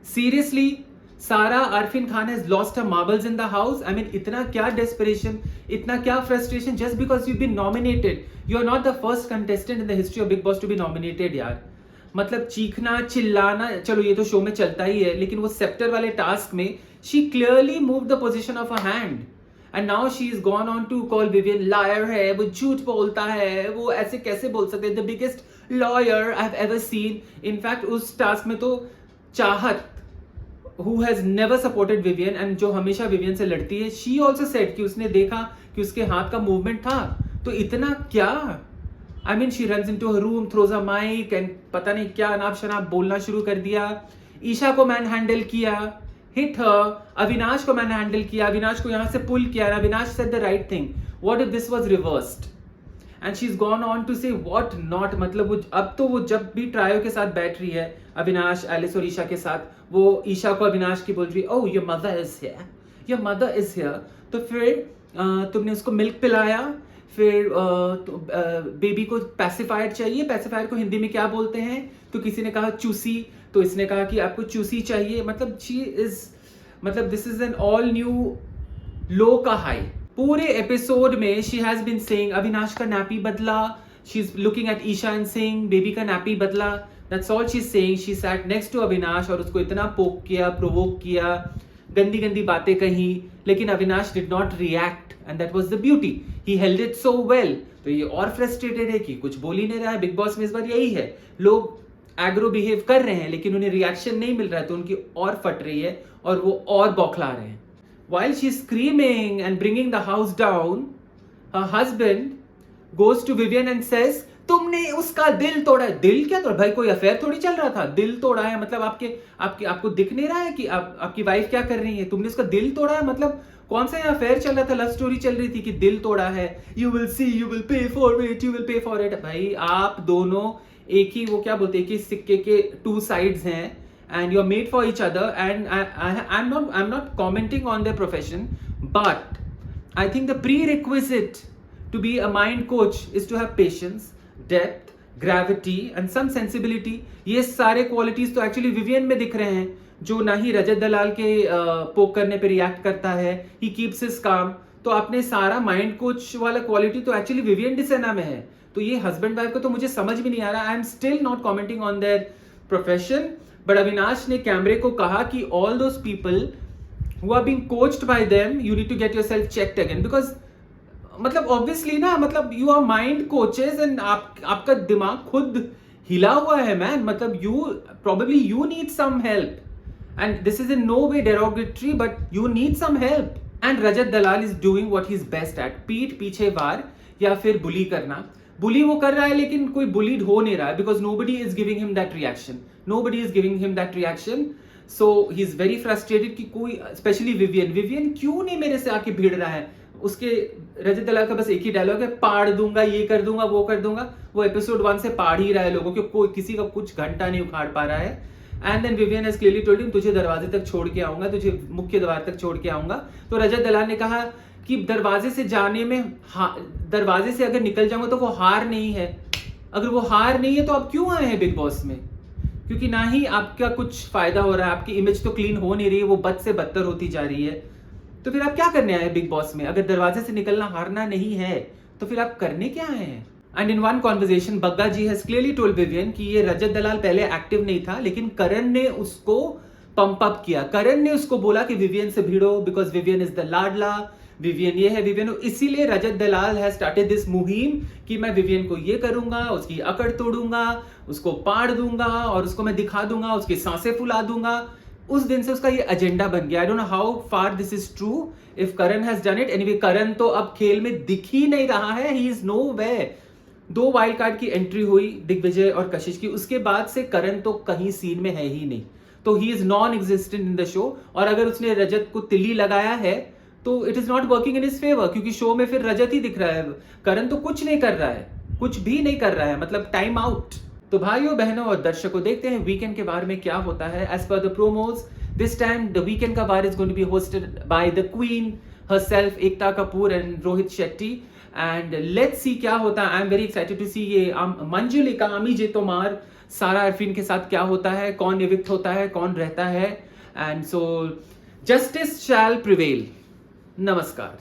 Seriously Sara Arfeen Khan has lost her marbles in the house. I mean इतना क्या desperation, इतना क्या frustration just because you been nominated. You are not the first contestant in the history of Bigg Boss to be nominated यार. मतलब चीखना चिल्लाना चलो ये तो शो में चलता ही है, लेकिन वो सेप्टर वाले टास्क में she clearly move the position of a hand. And now she is gone on to call Vivian liar है, वो झूठ बोलता है, वो ऐसे कैसे बोल सकते हैं. The biggest lawyer I have ever seen. In fact उस टास्क में तो चाहत who has never supported Vivian and जो हमेशा Vivian से लड़ती है, she also said कि उसने देखा कि उसके हाथ का मूवमेंट था. तो इतना क्या, I mean she runs into her room, throws a mic and पता नहीं क्या अनाप शनाप बोलना शुरू कर दिया. ईशा को मैन हैंडल किया, hit her. अविनाश को मैन हैंडल किया, अविनाश को यहाँ से पुल किया. Avinash said the right thing. What if this was reversed? And she is gone on to say what not. मतलब वो अब तो वो जब भी ट्रायो के साथ बैठ रही है अविनाश, एलिस और ईशा के साथ, वो ईशा को अविनाश की बोल रही है oh your mother is here, your mother is here. तो फिर तुमने उसको मिल्क पिलाया, फिर बेबी को पैसिफायर चाहिए. पैसिफायर को हिंदी में क्या बोलते हैं? तो किसी ने कहा चूसी, तो इसने कहा कि आपको चूसी चाहिए. मतलब शी इज, मतलब this is an all new low का हाई. पूरे एपिसोड में she has been saying Avinash का नैपी बदला, she is looking at Esha and saying baby का नैपी बदला. That's all she is saying. She sat next to Avinash और उसको इतना पोक किया, प्रोवोक किया, गंदी गंदी बातें कही, लेकिन Avinash did not react and that was the beauty. He held it so well. तो ये और फ्रस्ट्रेटेड है कि कुछ बोल ही नहीं रहा है. बिग बॉस में इस बार यही है, लोग एग्रो बिहेव कर रहे हैं लेकिन उन्हें रिएक्शन नहीं मिल रहा है, तो उनकी और फट रही है और वो और बौखला रहे हैं. While she's screaming and bringing the house down, her husband goes to Vivian and says, तुमने उसका दिल तोड़ा है. दिल क्या तोड़ा भाई? कोई अफेयर थोड़ी चल रहा था, दिल तोड़ा है. मतलब आपको दिख नहीं रहा है कि आपकी वाइफ क्या कर रही है? तुमने उसका दिल तोड़ा है. मतलब कौन सा यहाँ अफेयर चल रहा था, लव स्टोरी चल रही थी कि दिल तोड़ा है. You will see, you will pay for it, you will pay for it. भाई आप दोनों एक ही, वो क्या बोलते हैं, कि सिक्के के टू साइड्स हैं. And you're made for each other, and I'm not commenting on their profession, but I think the prerequisite to be a mind coach is to have patience, depth, gravity and some sensibility. ये सारे qualities तो actually Vivian में दिख रहे हैं, जो ना ही रजत दलाल के पोक करने पे रिएक्ट करता है. he keeps his calm. तो आपने सारा माइंड कोच वाला क्वालिटी तो एक्चुअली विवियन डिसेना में है. तो ये हस्बैंड वाइफ को तो मुझे समझ भी नहीं आ रहा. I am still not commenting on their profession. But Avinash ने कैमरे को कहा कि all those people who are being coached by them, you need to get yourself checked again. Because मतलब ऑब्वियसली ना, मतलब you are mind coaches and आपका दिमाग खुद हिला हुआ है मैन. मतलब you probably you need some help, and this is in no way derogatory, but you need some help. And Rajat Dalal is doing what he is best at, पीठ पीछे वार या फिर बुली करना. बुली वो कर रहा है लेकिन कोई बुलीड हो नहीं रहा है, because nobody is giving him that reaction. Nobody is giving him that reaction. So he is very frustrated कि कोई, स्पेशली विवियन क्यों नहीं मेरे से आके भिड़ रहा है. उसके रजत दलाल का बस एक ही डायलॉग है, पाड़ दूंगा, ये कर दूंगा, वो कर दूंगा. वो एपिसोड 1 से पाड़ ही रहा है लोगों को, कोई किसी का कुछ घंटा नहीं उखाड़ पा रहा है. And then Vivian has clearly told him, तुझे दरवाजे तक छोड़ के आऊंगा, तुझे मुख्य द्वार तक छोड़ के आऊंगा. तो रजत दलाल ने कहा कि दरवाजे से जाने में, दरवाजे से अगर निकल जाऊंगा तो वो हार नहीं है. अगर वो हार नहीं है तो आप क्यों आए हैं बिग बॉस में? क्योंकि ना ही आपका कुछ फायदा हो रहा है, आपकी इमेज तो क्लीन हो नहीं रही है, वो बद से बदतर होती जा रही है. तो फिर आप क्या करने आए हैं बिग बॉस में? अगर दरवाजे से निकलना हारना नहीं है तो फिर आप करने क्या आए हैं? And in one conversation Bagga ji has clearly told Vivian कि ये रजत दलाल पहले एक्टिव नहीं था, लेकिन करण ने उसको पंप अप किया. करण ने उसको बोला कि विवियन से भिड़ो, बिकॉज विवियन इज द लाडला, विवियन ये है, विवियन. इसीलिए रजत दलाल हैज स्टार्टेड दिस मुहिम कि मैं विवियन को ये करूंगा, उसकी अकड़ तोड़ूंगा, उसको पाड़ दूंगा और उसको मैं दिखा दूंगा, उसकी सांसें फुला दूंगा. उस दिन से उसका ये एजेंडा बन गया. I don't know how far this is true, if Karan has done it. Anyway Karan तो अब खेल में दिख ही नहीं रहा है, he is no way. 2 wild card की एंट्री हुई दिग्विजय और कशिश की, उसके बाद से करण तो कहीं सीन में है ही नहीं. तो he is non existent in the show. और अगर उसने रजत को तिल्ली लगाया है तो it is not working in his favour, क्योंकि शो में फिर रजत ही दिख रहा है. करण तो कुछ नहीं कर रहा है, कुछ भी नहीं कर रहा है, मतलब टाइम आउट. तो भाइयों बहनों और दर्शकों, देखते हैं वीकेंड के बार में क्या होता है. As per the promos, this time the weekend का बार is going to be hosted by the queen herself, Ekta Kapoor and Rohit Shetty. And let's see क्या होता है. I am very excited to see ये मंजुलिका अमीजे तोमार सारा अरफीन के साथ क्या होता है, कौन एविक्ट होता है, कौन रहता है. And so justice shall prevail. नमस्कार.